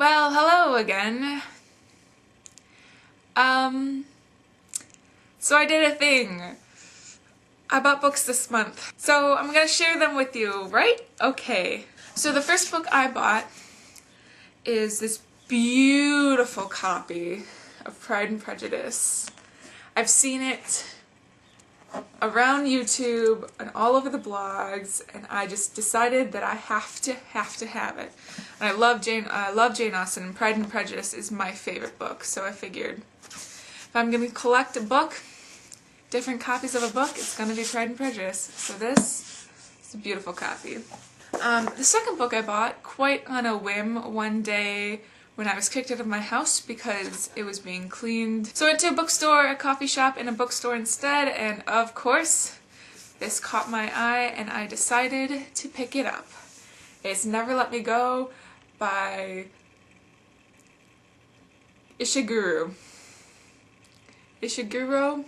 Well, hello again. So I did a thing. I bought books this month. So I'm gonna share them with you, right? Okay. So the first book I bought is this beautiful copy of Pride and Prejudice. I've seen it around YouTube and all over the blogs, and I just decided that I have to have it. And I love Jane Austen, and Pride and Prejudice is my favorite book, so I figured if I'm going to collect a book, different copies of a book, it's going to be Pride and Prejudice. So this is a beautiful copy. The second book I bought quite on a whim one day when I was kicked out of my house because it was being cleaned. So I went to a bookstore, a coffee shop, and a bookstore instead, and of course, this caught my eye and I decided to pick it up. It's Never Let Me Go by Kazuo Ishiguro?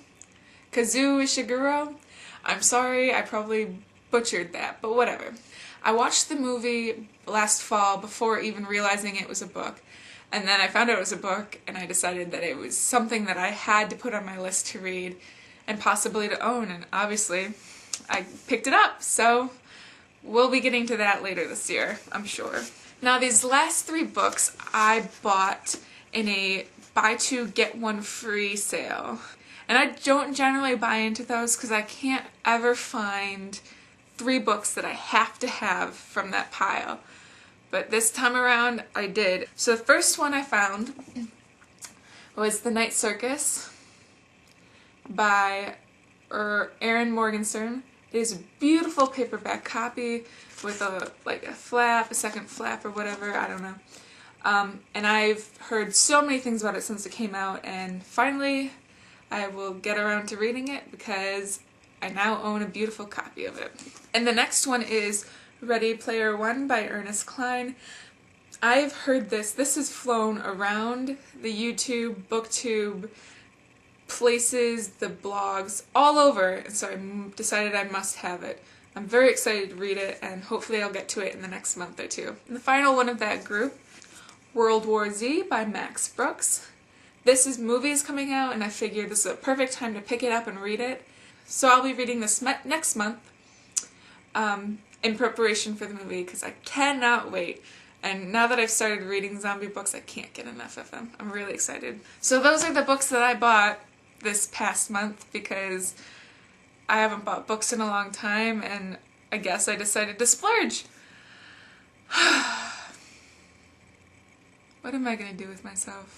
I'm sorry, I probably butchered that, but whatever. I watched the movie last fall before even realizing it was a book, and then I found out it was a book and I decided that it was something that I had to put on my list to read and possibly to own, and obviously I picked it up, so we'll be getting to that later this year, I'm sure. Now these last three books I bought in a buy two get one free sale, and I don't generally buy into those because I can't ever find 3 books that I have to have from that pile. But this time around, I did. So the first one I found was The Night Circus by Erin Morgenstern. It is a beautiful paperback copy with a second flap or whatever, I don't know. And I've heard so many things about it since it came out, and finally I will get around to reading it because I now own a beautiful copy of it. And the next one is Ready Player One by Ernest Cline. I've heard this has flown around the YouTube, BookTube, places, the blogs, all over, and so I decided I must have it. I'm very excited to read it, and hopefully I'll get to it in the next month or two. And the final one of that group, World War Z by Max Brooks. This movie is coming out, and I figured this is a perfect time to pick it up and read it. So I'll be reading this next month in preparation for the movie because I cannot wait. And now that I've started reading zombie books, I can't get enough of them. I'm really excited. So those are the books that I bought this past month because I haven't bought books in a long time, and I guess I decided to splurge. What am I going to do with myself?